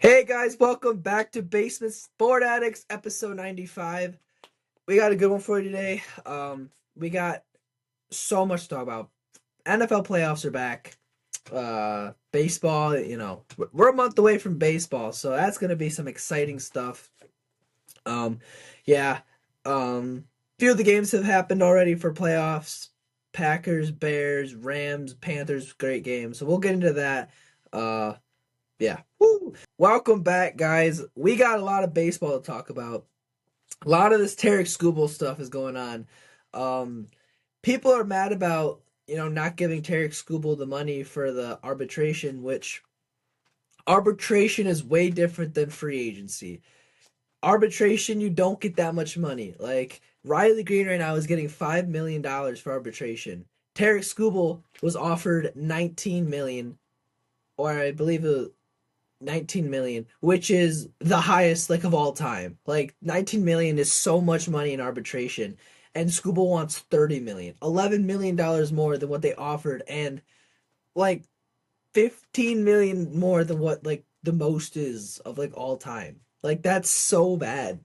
Hey guys, welcome back to Basement Sport Addicts, episode 95. We got a good one for you today. We got so much to talk about. NFL playoffs are back. Baseball, we're a month away from baseball, so that's gonna be some exciting stuff. Um, yeah. Few of the games have happened already for playoffs. Packers, Bears, Rams, Panthers, great games. So we'll get into that. Uh, yeah. Woo. Welcome back, guys. We got a lot of baseball to talk about. A lot of this Tarek Skubal stuff is going on. Um, People are mad about not giving Tarek Skubal the money for the arbitration, which arbitration is way different than free agency. Arbitration, you don't get that much money. Like Riley Green right now is getting $5 million for arbitration. Tarek Skubal was offered 19 million, or I believe it was 19 million, which is the highest like of all time. Like 19 million is so much money in arbitration, and Scuba wants 30 million, $11 million more than what they offered, and like 15 million more than what like the most is of like all time. Like that's so bad.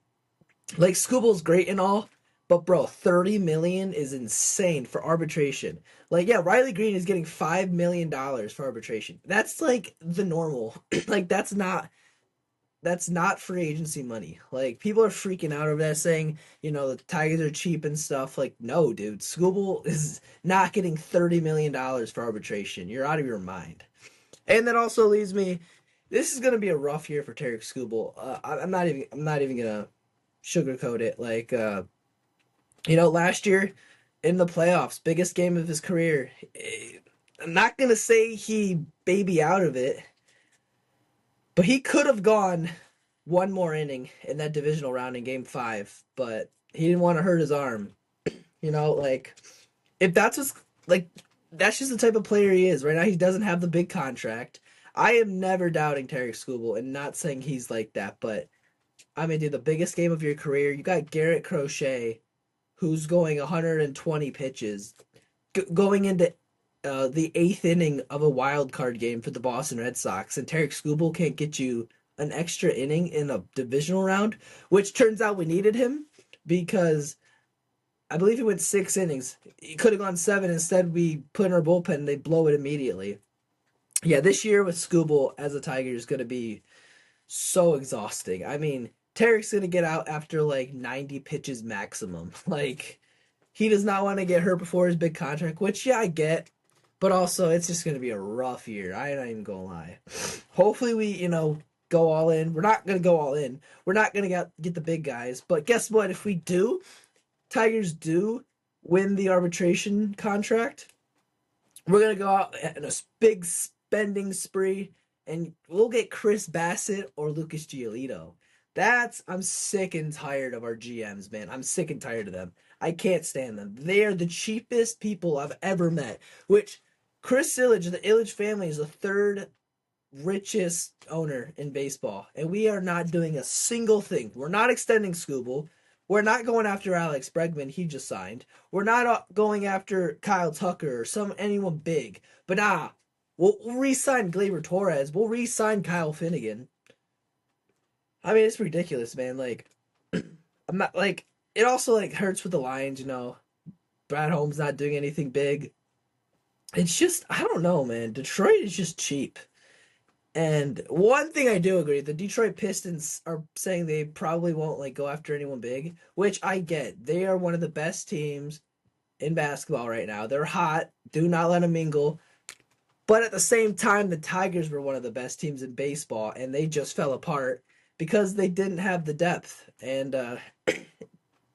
Like Scubal's great and all, but bro, 30 million is insane for arbitration. Like yeah, Riley Green is getting $5 million for arbitration. That's like the normal. Like that's not free agency money. Like people are freaking out over that, saying the Tigers are cheap and stuff. Like no, dude, Scooble is not getting $30 million for arbitration. You're out of your mind. And that also leaves me. This is gonna be a rough year for Tarek Scooble. I'm not even gonna sugarcoat it. Like last year in the playoffs, biggest game of his career. I'm not gonna say he baby out of it, but he could have gone one more inning in that divisional round in game five, but he didn't want to hurt his arm. Like if that's what's like that's just the type of player he is. Right now he doesn't have the big contract. I am never doubting Terry Skubal and not saying he's like that, but I mean, dude, the biggest game of your career, you got Garrett Crochet, who's going 120 pitches, going into the eighth inning of a wild card game for the Boston Red Sox, and Tarek Skubal can't get you an extra inning in a divisional round, which turns out we needed him because I believe he went 6 innings. He could have gone seven. Instead, we put in our bullpen and they blow it immediately. Yeah, this year with Skubal as a Tiger is going to be so exhausting. I mean, Tarek's going to get out after like 90 pitches maximum. Like, he does not want to get hurt before his big contract, which, yeah, I get. But also, it's just going to be a rough year. I'm not even going to lie. Hopefully, we, go all in. We're not going to go all in. We're not going to get the big guys. But guess what? If we do, Tigers do win the arbitration contract, we're going to go out in a big spending spree and we'll get Chris Bassett or Lucas Giolito. I'm sick and tired of our GMs, man. I'm sick and tired of them. I can't stand them. They are the cheapest people I've ever met. Which Chris Ilitch, the Ilitch family, is the third richest owner in baseball, and we are not doing a single thing. We're not extending Scooble. We're not going after Alex Bregman. He just signed. We're not going after Kyle Tucker or anyone big. But we'll re-sign Gleyber Torres. We'll re-sign Kyle Finnegan. I mean, it's ridiculous, man. Like, I'm not like it. Also, like hurts with the Lions. Brad Holmes not doing anything big. It's just I don't know, man. Detroit is just cheap. And one thing I do agree, the Detroit Pistons are saying they probably won't like go after anyone big, which I get. They are one of the best teams in basketball right now. They're hot. Do not let them mingle. But at the same time, the Tigers were one of the best teams in baseball, and they just fell apart because they didn't have the depth. And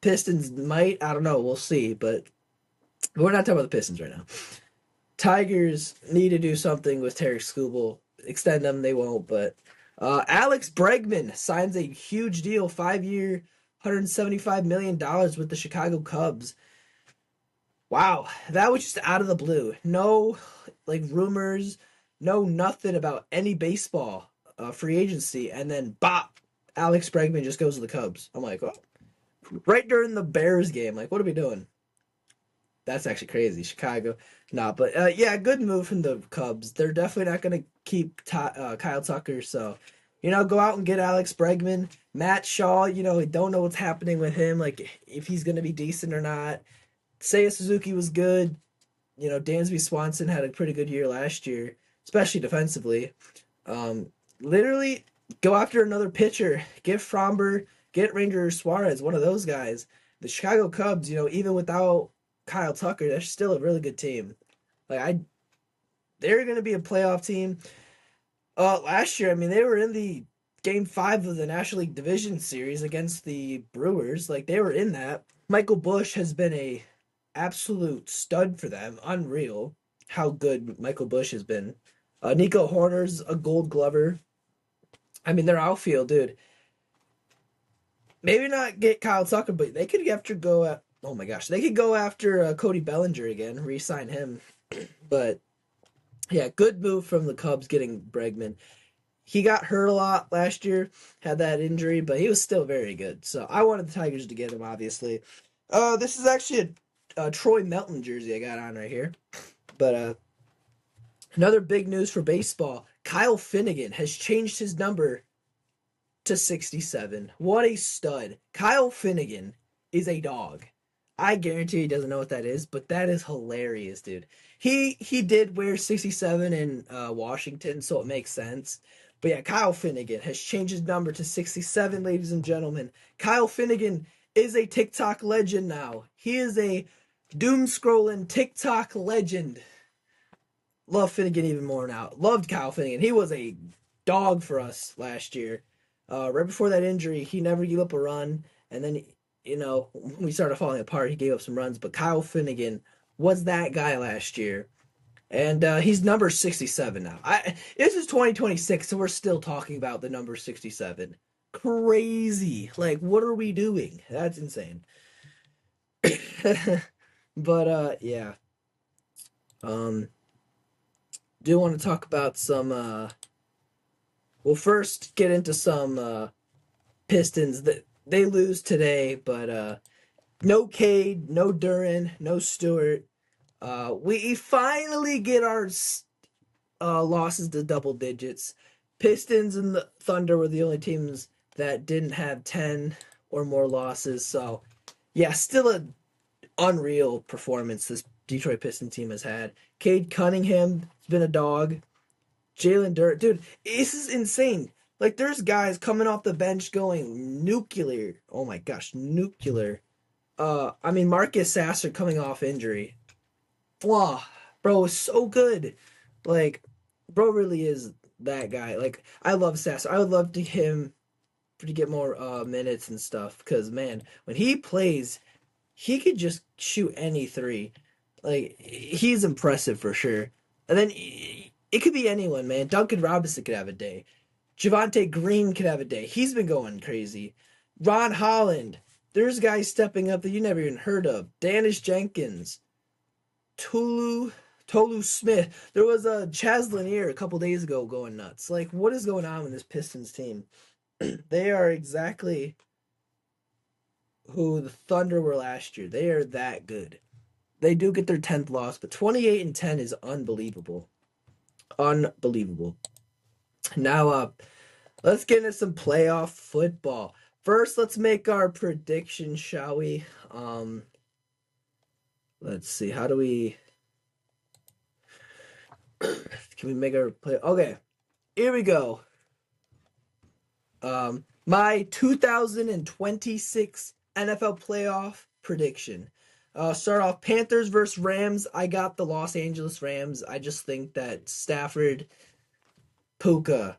Pistons might, I don't know, we'll see. But we're not talking about the Pistons right now. Tigers need to do something with Terry Skubal. Extend them, they won't. But Alex Bregman signs a huge deal, 5 year, $175 million with the Chicago Cubs. Wow, that was just out of the blue. No, like rumors, no nothing about any baseball free agency, and then bop, Alex Bregman just goes to the Cubs. I'm like, oh, right during the Bears game. Like, what are we doing? That's actually crazy. Chicago, nah, but yeah, good move from the Cubs. They're definitely not going to keep Kyle Tucker, so Go out and get Alex Bregman, Matt Shaw. We don't know what's happening with him, like if he's going to be decent or not. Seiya Suzuki was good. Dansby Swanson had a pretty good year last year, especially defensively. Um, Literally, go after another pitcher. Get Fromber, get Ranger Suarez, one of those guys. The Chicago Cubs, even without Kyle Tucker, they're still a really good team. They're going to be a playoff team. Last year, I mean, they were in the Game 5 of the National League Division Series against the Brewers. Like they were in that. Michael Busch has been a absolute stud for them. Unreal how good Michael Busch has been. Nico Horner's a Gold Glover. I mean, their outfield, dude. Maybe not get Kyle Tucker, but they could go at. Oh my gosh, they could go after Cody Bellinger again, re-sign him. But yeah, good move from the Cubs getting Bregman. He got hurt a lot last year, had that injury, but he was still very good. So I wanted the Tigers to get him, obviously. This is actually a Troy Melton jersey I got on right here. But another big news for baseball: Kyle Finnegan has changed his number to 67. What a stud. Kyle Finnegan is a dog. I guarantee he doesn't know what that is, but that is hilarious, dude. He did wear 67 in Washington, so it makes sense. But yeah, Kyle Finnegan has changed his number to 67, ladies and gentlemen. Kyle Finnegan is a TikTok legend now. He is a doom scrolling TikTok legend. Love Finnegan even more now. Loved Kyle Finnegan. He was a dog for us last year. Right before that injury, he never gave up a run. And then, when we started falling apart, he gave up some runs. But Kyle Finnegan was that guy last year. And he's number 67 now. This is 2026, so we're still talking about the number 67. Crazy. Like, what are we doing? That's insane. But, yeah. Um, do want to talk about some, we'll first get into some Pistons that they lose today, but no Cade, no Duran, no Stewart. We finally get our losses to double digits. Pistons and the Thunder were the only teams that didn't have 10 or more losses. So, yeah, still an unreal performance this Detroit Pistons team has had. Cade Cunningham has been a dog. Jalen Dirt, dude, this is insane. Like, there's guys coming off the bench going nuclear. Oh my gosh, nuclear. I mean, Marcus Sasser coming off injury. Wow, bro, is so good. Like, bro really is that guy. Like, I love Sasser. I would love him to get more minutes and stuff. Because, man, when he plays, he could just shoot any three. Like, he's impressive for sure. And then it could be anyone, man. Duncan Robinson could have a day. Javante Green could have a day. He's been going crazy. Ron Holland. There's guys stepping up that you never even heard of. Danish Jenkins. Tolu Smith. There was a Chaz Lanier a couple days ago going nuts. Like, what is going on with this Pistons team? They are exactly who the Thunder were last year. They are that good. They do get their 10th loss, but 28-10 is unbelievable. Unbelievable. Now, let's get into some playoff football. First, let's make our predictions, shall we? Let's see. How do we? Can we make our play? Okay, here we go. My 2026 NFL playoff prediction. Start off Panthers versus Rams. I got the Los Angeles Rams. I just think that Stafford, Puka,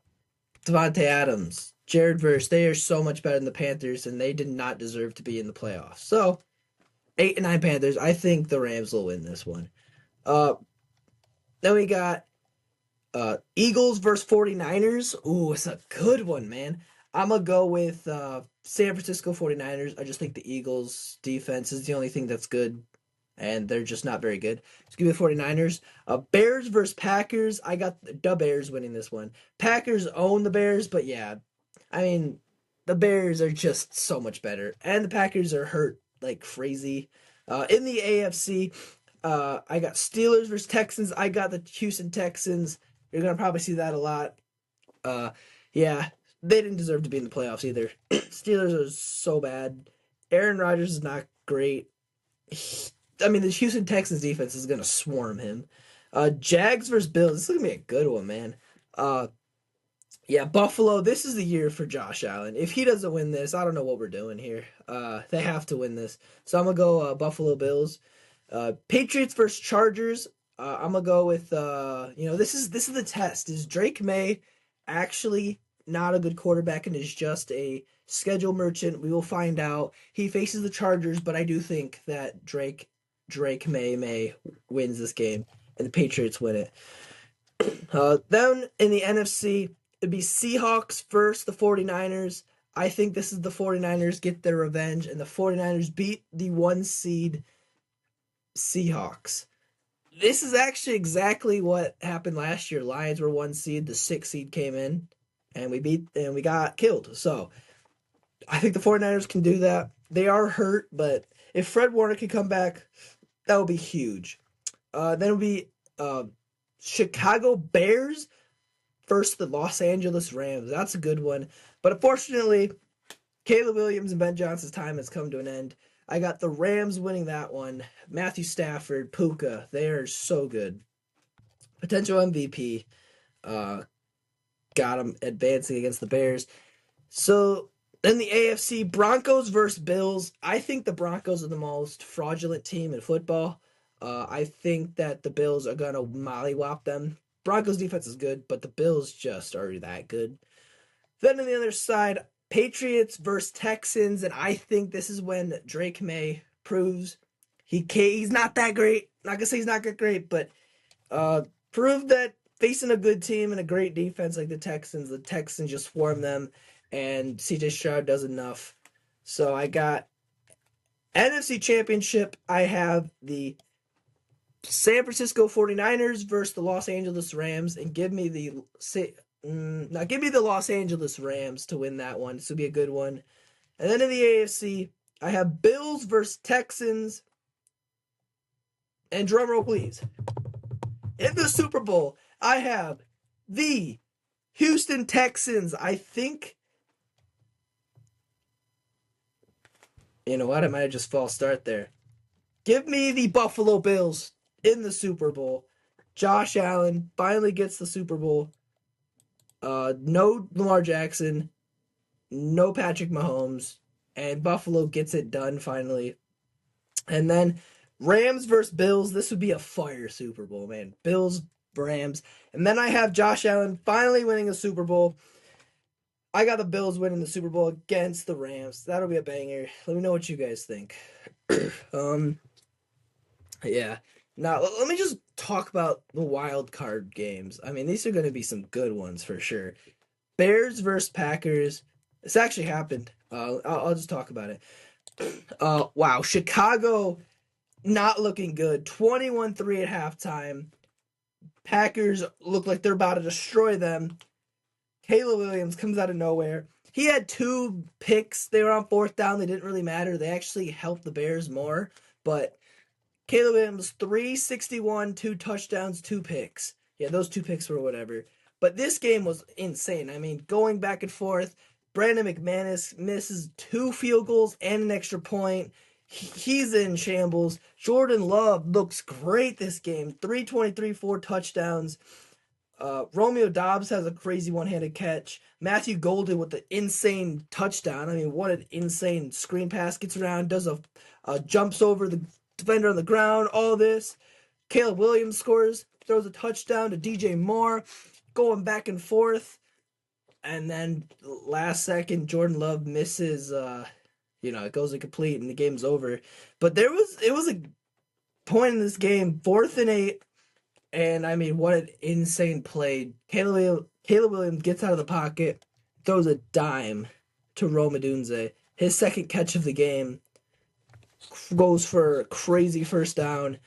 Devontae Adams, Jared Verse, they are so much better than the Panthers, and they did not deserve to be in the playoffs. So, 8-9 Panthers. I think the Rams will win this one. Then we got Eagles versus 49ers. Ooh, it's a good one, man. I'm going to go with San Francisco 49ers. I just think the Eagles' defense is the only thing that's good, and they're just not very good. Just give me the 49ers. Bears versus Packers. I got the Bears winning this one. Packers own the Bears, but yeah, I mean, the Bears are just so much better, and the Packers are hurt like crazy. In the AFC, I got Steelers versus Texans. I got the Houston Texans. You're going to probably see that a lot. Yeah. they didn't deserve to be in the playoffs either. Steelers are so bad. Aaron Rodgers is not great. I mean, the Houston Texans defense is gonna swarm him. Jags versus Bills. This is gonna be a good one, man. Uh, yeah, Buffalo. This is the year for Josh Allen. If he doesn't win this, I don't know what we're doing here. They have to win this, so I'm gonna go Buffalo Bills. Patriots versus Chargers. I'm gonna go with this is the test. Is Drake May actually not a good quarterback and is just a schedule merchant? We will find out. He faces the Chargers, but I do think that Drake May wins this game and the Patriots win it. Then in the NFC, it'd be Seahawks versus the 49ers. I think this is the 49ers get their revenge, and the 49ers beat the 1 seed Seahawks. This is actually exactly what happened last year. Lions were 1 seed, the 6 seed came in, and we got killed. So I think the 49ers can do that. They are hurt, but if Fred Warner can come back, that would be huge. Then it'll be Chicago Bears versus the Los Angeles Rams. That's a good one. But unfortunately, Caleb Williams and Ben Johnson's time has come to an end. I got the Rams winning that one. Matthew Stafford, Puka, they are so good. Potential MVP. Got him advancing against the Bears. So then the AFC, Broncos versus Bills. I think the Broncos are the most fraudulent team in football. I think that the Bills are going to mollywop them. Broncos defense is good, but the Bills just are that good. Then on the other side, Patriots versus Texans, and I think this is when Drake May proves he's not that great. Not gonna say he's not that great, but proved that facing a good team and a great defense like the Texans just swarm them, and CJ Stroud does enough. So I got NFC Championship. I have the San Francisco 49ers versus the Los Angeles Rams, and give me the Los Angeles Rams to win that one. This will be a good one. And then in the AFC, I have Bills versus Texans. And drumroll, please. In the Super Bowl, I have the Houston Texans. I think, you know what? I might have just false start there. Give me the Buffalo Bills in the Super Bowl. Josh Allen finally gets the Super Bowl. No Lamar Jackson, no Patrick Mahomes, and Buffalo gets it done finally. And then Rams versus Bills. This would be a fire Super Bowl, man. Bills, Rams. And then I have Josh Allen finally winning a Super Bowl. I got the Bills winning the Super Bowl against the Rams. That'll be a banger. Let me know what you guys think. Yeah. Now, let me just talk about the wild card games. I mean, these are going to be some good ones for sure. Bears versus Packers. This actually happened. I'll just talk about it. Wow. Chicago not looking good. 21-3 at halftime. Packers look like they're about to destroy them. Caleb Williams comes out of nowhere. He had 2 picks. They were on 4th down. They didn't really matter. They actually helped the Bears more. But Caleb Williams, 361, 2 touchdowns, 2 picks. Yeah, those 2 picks were whatever. But this game was insane. I mean, going back and forth. Brandon McManus misses 2 field goals and an extra point. He's in shambles. Jordan Love looks great this game. 323, 4 touchdowns. Romeo Doubs has a crazy one-handed catch. Matthew Golden with the insane touchdown. I mean, what an insane screen pass. Gets around, does jumps over the defender on the ground, all this. Caleb Williams scores, throws a touchdown to DJ Moore, going back and forth. And then last second, Jordan Love misses, it goes incomplete and the game's over. But it was a point in this game, 4th and 8. And I mean, what an insane play. Caleb Williams gets out of the pocket, throws a dime to Rome Odunze. His second catch of the game, goes for a crazy first down.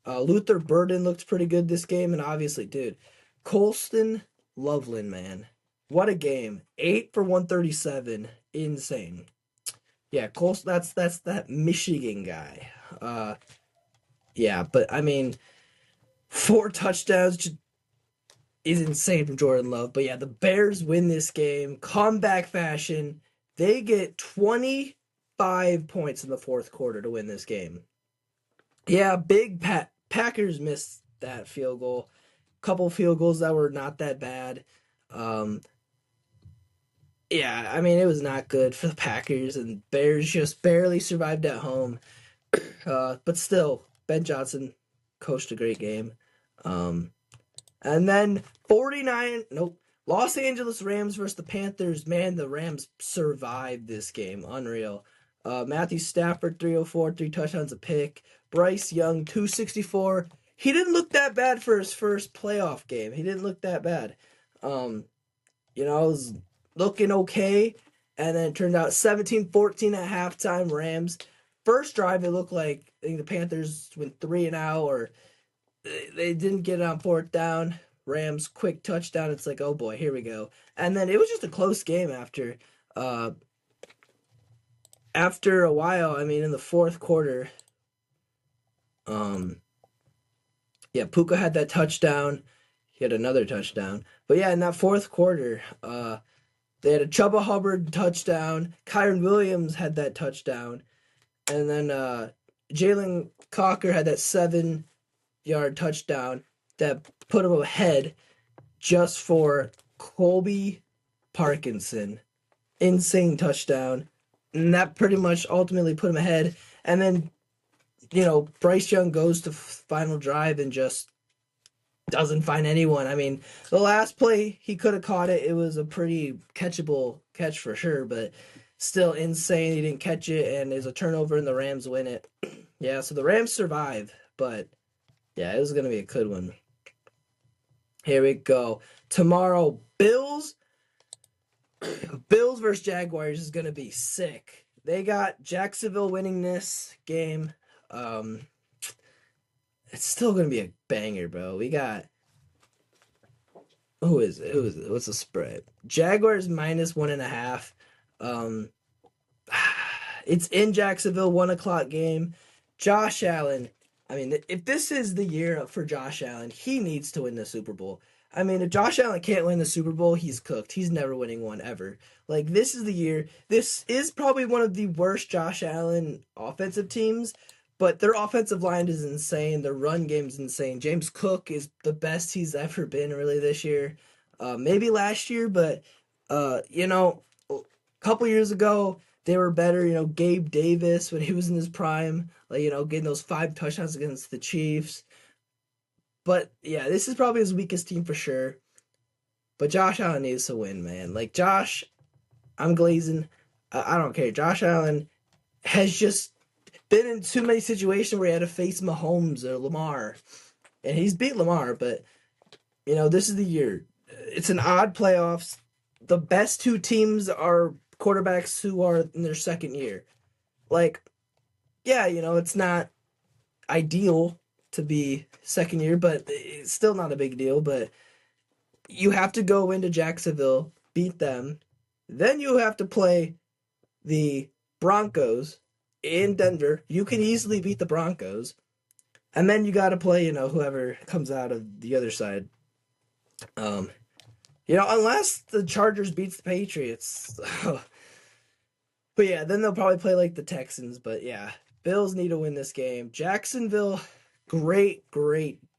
Luther Burden looked pretty good this game. And obviously, dude, Colston Loveland, man. What a game. 8 for 137. Insane. Yeah, Colston, that's that Michigan guy. Yeah, but I mean, 4 touchdowns. is insane from Jordan Love. But yeah, the Bears win this game, comeback fashion. They get 25 points in the fourth quarter to win this game. Yeah, Packers missed that field goal. Couple field goals that were not that bad. Um, yeah, I mean it was not good for the Packers, and Bears just barely survived at home. But still, Ben Johnson coached a great game. Um, and then 49, nope. Los Angeles Rams versus the Panthers. Man, the Rams survived this game. Unreal. Matthew Stafford, 304, three touchdowns, a pick. Bryce Young, 264. He didn't look that bad for his first playoff game. He didn't look that bad. Um, it was looking okay. And then it turned out 17-14 at halftime, Rams. First drive, it looked like I think the Panthers went 3-0, or they didn't get it on fourth down. Rams quick touchdown. It's like, oh boy, here we go. And then it was just a close game after. After a while, I mean, in the fourth quarter, yeah, Puka had that touchdown. He had another touchdown. But yeah, in that fourth quarter, they had a Chuba Hubbard touchdown. Kyron Williams had that touchdown. And then Jalen Cocker had that 7-yard touchdown that put him ahead just for Colby Parkinson. Insane touchdown. And that pretty much ultimately put him ahead. And then, Bryce Young goes to final drive and just doesn't find anyone. I mean, the last play, he could have caught it. It was a pretty catchable catch for sure, but still insane. He didn't catch it, and there's a turnover, and the Rams win it. Yeah, so the Rams survive, but yeah, it was going to be a good one. Here we go. Tomorrow, Bills versus Jaguars is going to be sick. They got Jacksonville winning this game. It's still going to be a banger, bro. We got... Who is it? What's the spread? Jaguars -1.5. It's in Jacksonville, 1 o'clock game. Josh Allen. I mean, if this is the year for Josh Allen, he needs to win the Super Bowl. I mean, if Josh Allen can't win the Super Bowl, he's cooked. He's never winning one ever. Like, this is the year. This is probably one of the worst Josh Allen offensive teams, but their offensive line is insane. Their run game is insane. James Cook is the best he's ever been, really, this year. Maybe last year, but, a couple years ago, they were better. Gabe Davis, when he was in his prime, getting those 5 touchdowns against the Chiefs. But, yeah, this is probably his weakest team for sure. But Josh Allen needs to win, man. Like, Josh, I'm glazing. I don't care. Josh Allen has just been in too many situations where he had to face Mahomes or Lamar. And he's beat Lamar, but, this is the year. It's an odd playoffs. The best 2 teams are quarterbacks who are in their second year. Like, yeah, it's not ideal to be second year, but it's still not a big deal. But you have to go into Jacksonville, beat them. Then you have to play the Broncos in Denver. You can easily beat the Broncos. And then you got to play, whoever comes out of the other side. Unless the Chargers beats the Patriots. But yeah, then they'll probably play like the Texans. But yeah, Bills need to win this game. Jacksonville, great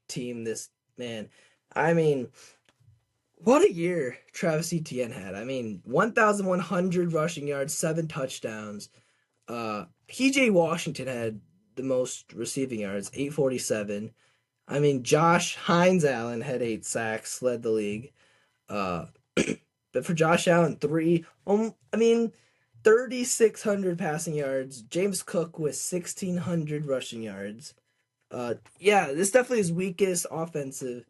team. This, man. I mean, what a year Travis Etienne had. I mean, 1,100 rushing yards, 7 touchdowns. PJ Washington had the most receiving yards, 847. I mean, Josh Hines Allen had 8 sacks, led the league. But for Josh Allen, 3,600 passing yards. James Cook with 1,600 rushing yards. Yeah, this definitely is weakest offensive.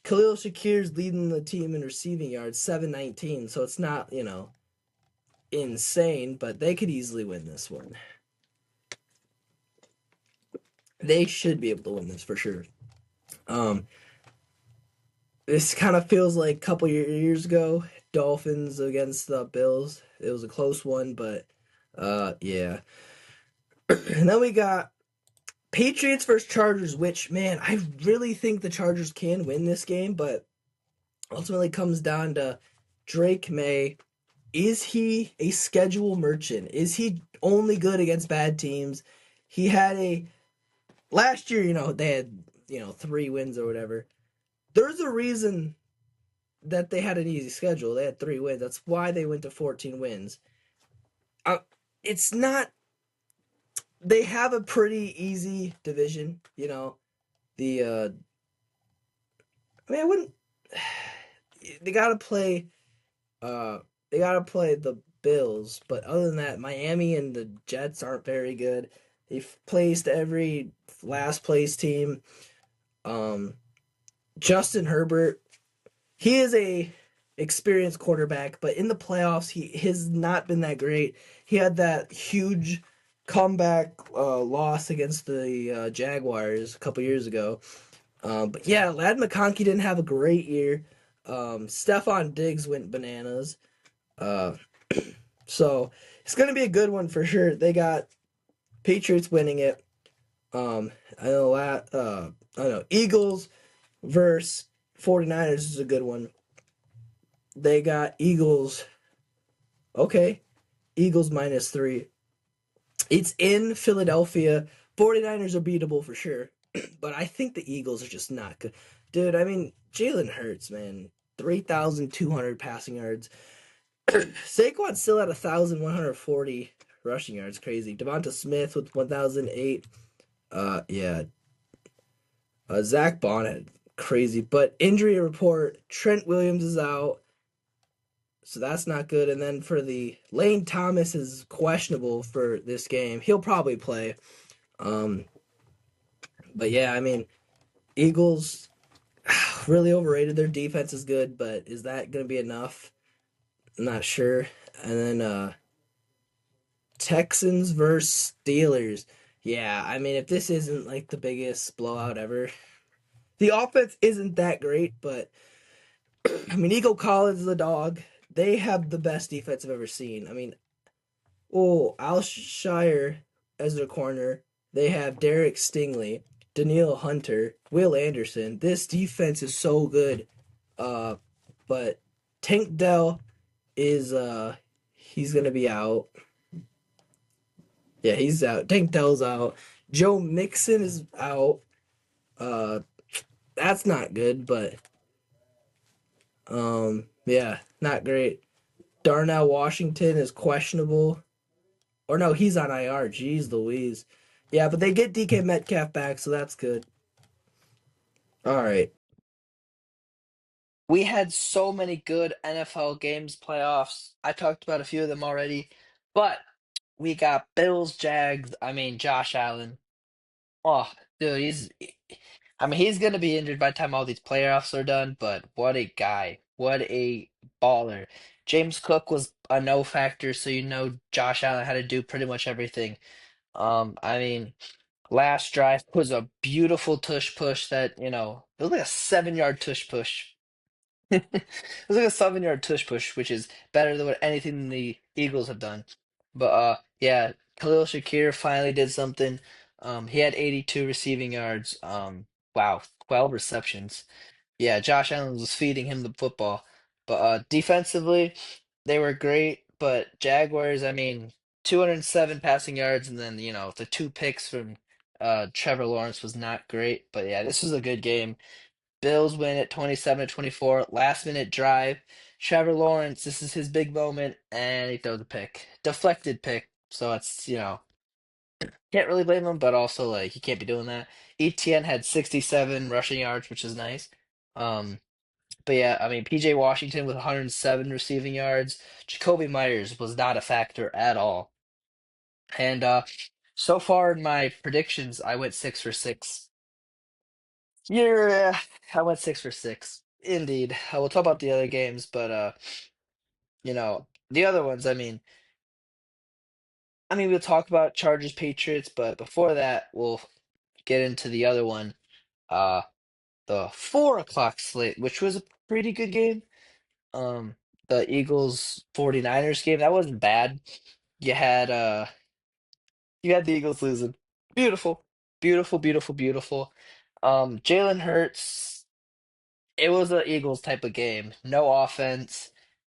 Khalil Shakir's leading the team in receiving yards, 719. So it's not, insane, but they could easily win this one. They should be able to win this for sure. This kind of feels like a couple years ago, Dolphins against the Bills. It was a close one, but yeah. And then we got Patriots versus Chargers, which, man, I really think the Chargers can win this game, but ultimately comes down to Drake May. Is he a schedule merchant? Is he only good against bad teams? He had a last year, they had, 3 wins or whatever. There's a reason that they had an easy schedule. They had 3 wins. That's why they went to 14 wins. Uh, it's not, they have a pretty easy division, The, I wouldn't, they gotta play, uh, they gotta play the Bills, but other than that, Miami and the Jets aren't very good. They've placed every last place team. Um, Justin Herbert, he is a experienced quarterback, but in the playoffs, he has not been that great. He had that huge comeback loss against the Jaguars a couple years ago. But yeah, Lad McConkey didn't have a great year. Stephon Diggs went bananas. Uh, so it's gonna be a good one for sure. They got Patriots winning it. Um, I know I know Eagles versus 49ers is a good one. They got Eagles. Okay. Eagles -3. It's in Philadelphia. 49ers are beatable for sure. But I think the Eagles are just not good. Dude, Jalen Hurts, man. 3,200 passing yards. Saquon still at 1,140 rushing yards. Crazy. Devonta Smith with 1,008. Yeah. Zach Bonnet. Crazy. But injury report, Trent Williams is out. So that's not good. And then for the Lane Thomas is questionable for this game. He'll probably play. Um, but yeah, Eagles really overrated. Their defense is good, but is that going to be enough? I'm not sure. And then Texans versus Steelers. Yeah, if this isn't like the biggest blowout ever, the offense isn't that great, but Nico Collins is a dog. They have the best defense I've ever seen. Alshire as their corner. They have Derek Stingley, Daniil Hunter, Will Anderson. This defense is so good. Uh, but Tank Dell is he's gonna be out. Yeah, he's out. Tank Dell's out. Joe Mixon is out. Uh, that's not good, but yeah, not great. Darnell Washington is questionable. Or no, he's on IR. Jeez Louise. Yeah, but they get DK Metcalf back, so that's good. All right. We had so many good NFL games, playoffs. I talked about a few of them already, but we got Bills, Jags. Josh Allen. Oh, dude, he's gonna be injured by the time all these playoffs are done. But what a guy! What a baller! James Cook was a no factor, so Josh Allen had to do pretty much everything. Um, I mean, Last drive was a beautiful tush push it was like a 7 yard tush push. It was like a 7 yard tush push, which is better than what anything the Eagles have done. But yeah, Khalil Shakir finally did something. He had 82 receiving yards. Wow, 12 receptions. Yeah, Josh Allen was feeding him the football. But defensively, they were great. But Jaguars, 207 passing yards, and then the 2 picks from Trevor Lawrence was not great. But yeah, this was a good game. Bills win at 27-24. Last minute drive. Trevor Lawrence, this is his big moment, and he throws a pick. Deflected pick. So it's, can't really blame him, but also like he can't be doing that. ETN had 67 rushing yards, which is nice. Um, but yeah, PJ Washington with 107 receiving yards. Jacoby Myers was not a factor at all. And so far in my predictions, I went 6 for 6. Yeah, I went 6 for 6. Indeed. I will talk about the other games, but the other ones, we'll talk about Chargers Patriots, but before that, we'll get into the other one, uh, the 4 o'clock slate, which was a pretty good game. Um, the Eagles 49ers game, that wasn't bad. You had uh you had the Eagles losing. Beautiful. Beautiful, beautiful, beautiful. Jalen Hurts. it was an Eagles type of game. No offense,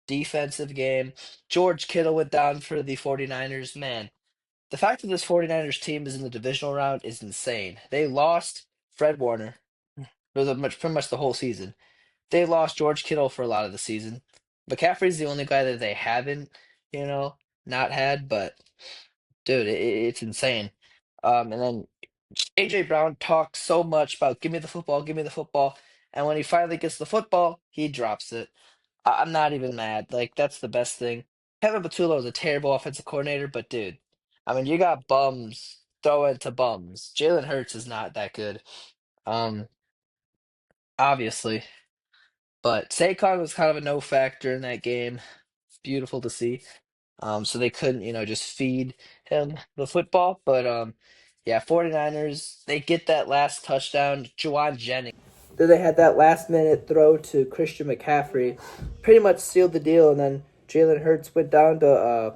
defensive game. George Kittle went down for the 49ers. Man, the fact that this 49ers team is in the divisional round is insane. They lost Fred Warner for pretty much the whole season. They lost George Kittle for a lot of the season. McCaffrey's the only guy that they haven't, you know, not had, but dude, it's insane. And then AJ Brown talks so much about give me the football, and when he finally gets the football, he drops it. I'm not even mad. Like that's the best thing. Kevin Patullo is a terrible offensive coordinator, but dude, I mean, you got bums throwing to bums. Jalen Hurts is not that good, um, obviously, but Saquon was kind of a no factor in that game. It's beautiful to see. So they couldn't, just feed him the football. But yeah, 49ers, they get that last touchdown. Juwan Jennings. Then they had that last minute throw to Christian McCaffrey, pretty much sealed the deal, and then Jalen Hurts went down to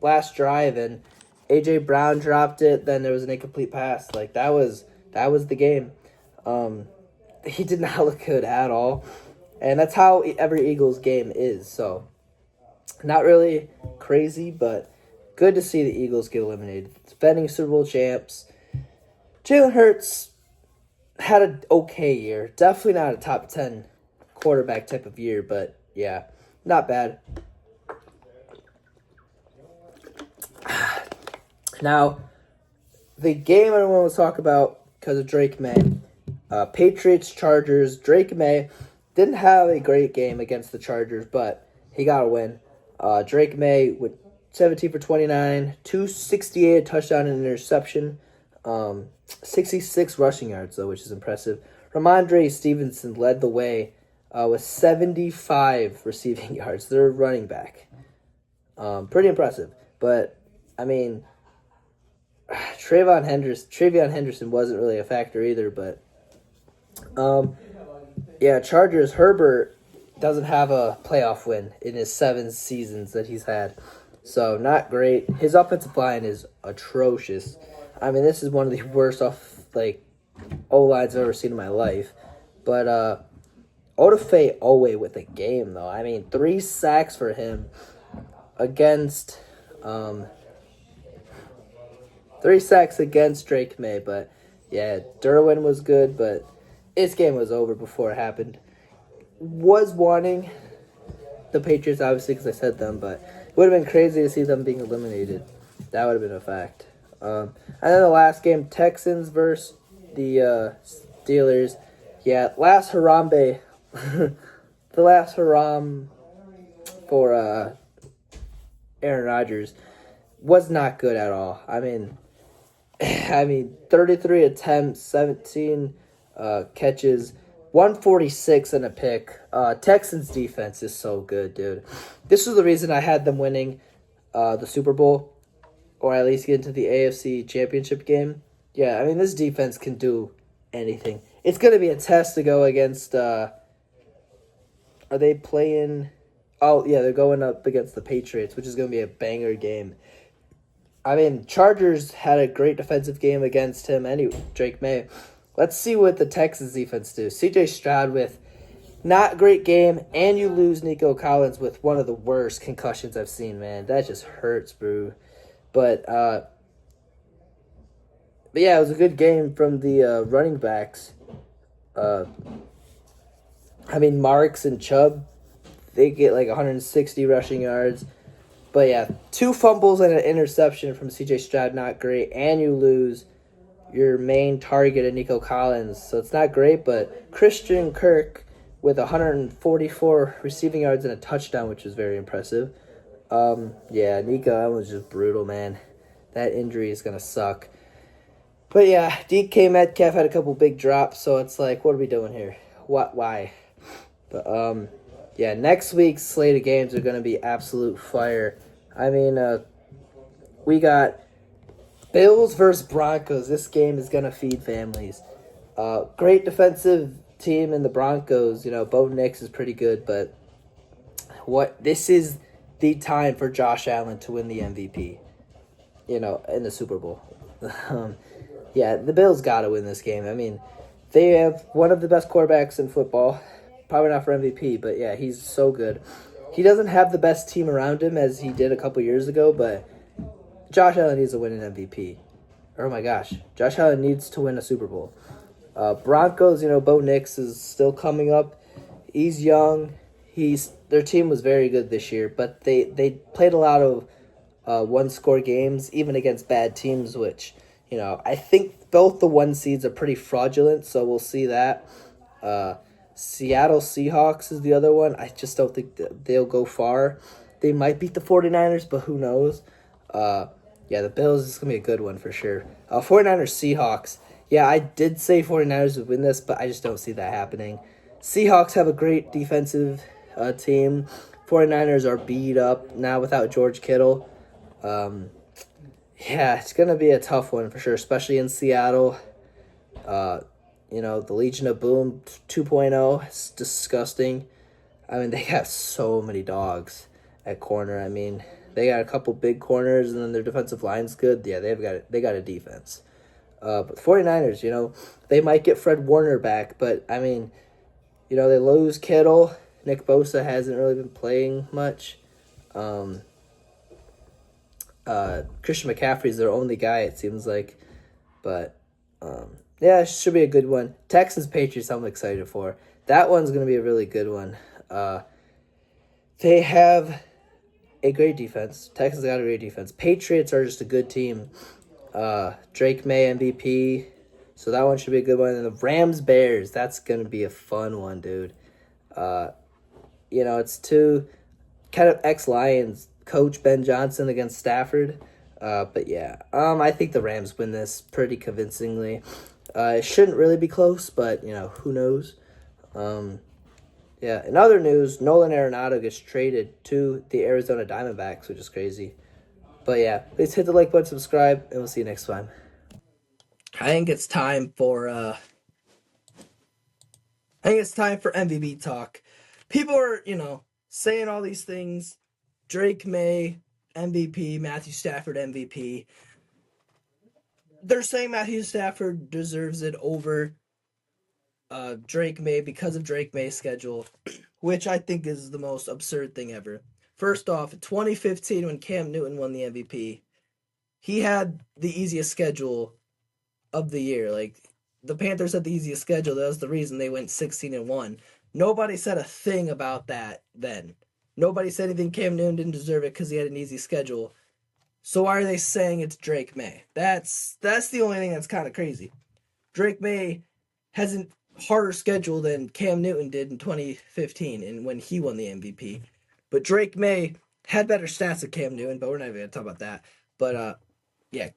last drive, and AJ Brown dropped it. Then there was an incomplete pass. Like that was the game. Um, he did not look good at all, and that's how every Eagles game is. So not really crazy, but good to see the Eagles get eliminated. Defending Super Bowl champs. Jalen Hurts had an okay year. Definitely not a top 10 quarterback type of year, but yeah, not bad. Now, the game I want to talk about because of Drake May. Patriots, Chargers. Drake May didn't have a great game against the Chargers, but he got a win. Drake May with 17 for 29, 268, touchdown and interception. 66 rushing yards, though, which is impressive. Ramondre Stevenson led the way with 75 receiving yards. They're running back. Pretty impressive. But, I mean, Travion Henderson wasn't really a factor either, but yeah, Chargers, Herbert doesn't have a playoff win in his 7 seasons that he's had. So, not great. His offensive line is atrocious. I mean, this is one of the worst O-lines I've ever seen in my life. But Odafe Owe with the game, though. I mean, 3 sacks for him against 3 sacks against Drake May. But yeah, Derwin was good, but this game was over before it happened. Was wanting the Patriots, obviously, because I said them, but it would have been crazy to see them being eliminated. That would have been a fact. And then the last game, Texans versus the Steelers. Yeah, last Harambe, the last Haram for Aaron Rodgers was not good at all. I mean, 33 attempts, 17 catches, 146 and a pick. Texans defense is so good, dude. This was the reason I had them winning the Super Bowl, or at least get into the AFC Championship game. Yeah, I mean, this defense can do anything. It's going to be a test to go against, are they playing? Oh, yeah, they're going up against the Patriots, which is going to be a banger game. I mean, Chargers had a great defensive game against him anyway, Drake May. Let's see what the Texans defense do. C.J. Stroud with not a great game, and you lose Nico Collins with one of the worst concussions I've seen, man. That just hurts, bro. But yeah, it was a good game from the running backs. Marks and Chubb, they get like 160 rushing yards. But yeah, 2 fumbles and an interception from C.J. Stroud, not great. And you lose your main target, Nico Collins. So it's not great, but Christian Kirk with 144 receiving yards and a touchdown, which was very impressive. Yeah, Nico, that was just brutal, man. That injury is going to suck. But yeah, DK Metcalf had a couple big drops, so it's like, what are we doing here? Why? But, yeah, next week's slate of games are going to be absolute fire. I mean, we got Bills versus Broncos. This game is going to feed families. Great defensive team in the Broncos. Bo Nix is pretty good, but this is the time for Josh Allen to win the MVP, in the Super Bowl. Yeah, the Bills got to win this game. I mean, They have one of the best quarterbacks in football. Probably not for MVP, but yeah, he's so good. He doesn't have the best team around him as he did a couple years ago, but Josh Allen needs to win an MVP. Oh my gosh, Josh Allen needs to win a Super Bowl. Broncos, Bo Nix is still coming up. He's young. Their team was very good this year, but they played a lot of one score games, even against bad teams, which, I think both the one seeds are pretty fraudulent, so we'll see that. Uh, Seattle Seahawks is the other one. I just don't think they'll go far. They might beat the 49ers, but who knows? Uh, yeah, the Bills is going to be a good one for sure. 49ers Seahawks. Yeah, I did say 49ers would win this, but I just don't see that happening. Seahawks have a great defensive team. 49ers are beat up now without George Kittle. Um, yeah, it's going to be a tough one for sure, especially in Seattle. Uh, the Legion of Boom 2.0 is disgusting. I mean, they got so many dogs at corner. I mean, they got a couple big corners, and then their defensive line's good. Yeah, they got a defense. But the 49ers, they might get Fred Warner back, but I mean, they lose Kittle. Nick Bosa hasn't really been playing much. Um, Christian McCaffrey's their only guy, it seems like. But yeah, it should be a good one. Texans Patriots, I'm excited for. That one's going to be a really good one. They have a great defense. Texans got a great defense. Patriots are just a good team. Drake May MVP. So that one should be a good one. And the Rams Bears, that's going to be a fun one, dude. It's two kind of ex-Lions, Coach Ben Johnson against Stafford. But yeah, I think the Rams win this pretty convincingly. It shouldn't really be close, but who knows? Yeah. In other news, Nolan Arenado gets traded to the Arizona Diamondbacks, which is crazy. But yeah, please hit the like button, subscribe, and we'll see you next time. I think it's time for MVP talk. People are, saying all these things. Drake May, MVP, Matthew Stafford, MVP. They're saying Matthew Stafford deserves it over Drake May because of Drake May's schedule, which I think is the most absurd thing ever. First off, 2015 when Cam Newton won the MVP, he had the easiest schedule of the year. Like the Panthers had the easiest schedule. That was the reason they went 16-1. Nobody said a thing about that then. Nobody said anything. Cam Newton didn't deserve it because he had an easy schedule. So why are they saying it's Drake May? That's the only thing that's kind of crazy. Drake May has a harder schedule than Cam Newton did in 2015 and when he won the MVP. But Drake May had better stats than Cam Newton, but we're not even going to talk about that. But yeah,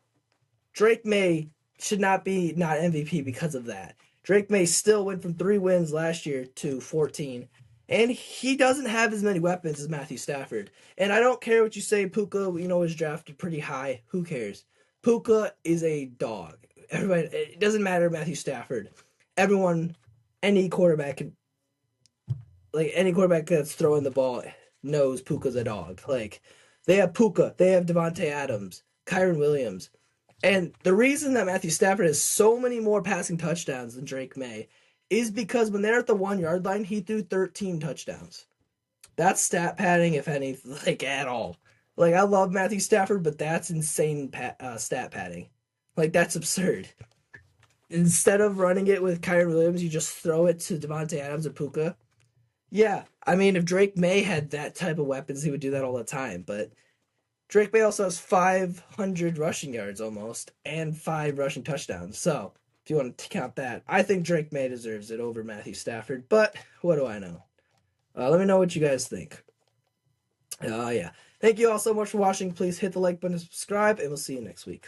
Drake May should not be not MVP because of that. Drake May still went from 3 wins last year to 14. And he doesn't have as many weapons as Matthew Stafford. And I don't care what you say, Puka, was drafted pretty high. Who cares? Puka is a dog. Everybody, it doesn't matter Matthew Stafford. Everyone, any quarterback can, like any quarterback that's throwing the ball knows Puka's a dog. Like they have Puka, they have Devontae Adams, Kyron Williams. And the reason that Matthew Stafford has so many more passing touchdowns than Drake May is because when they're at the 1 yard line, he threw 13 touchdowns. That's stat padding, if any, like at all. Like I love Matthew Stafford, but that's insane stat padding. Like that's absurd. Instead of running it with Kyron Williams, you just throw it to Devontae Adams or Puka. Yeah, I mean, if Drake May had that type of weapons, he would do that all the time. But Drake May also has 500 rushing yards almost and 5 rushing touchdowns. So if you want to count that, I think Drake May deserves it over Matthew Stafford. But what do I know? Let me know what you guys think. Yeah. Thank you all so much for watching. Please hit the like button and subscribe, and we'll see you next week.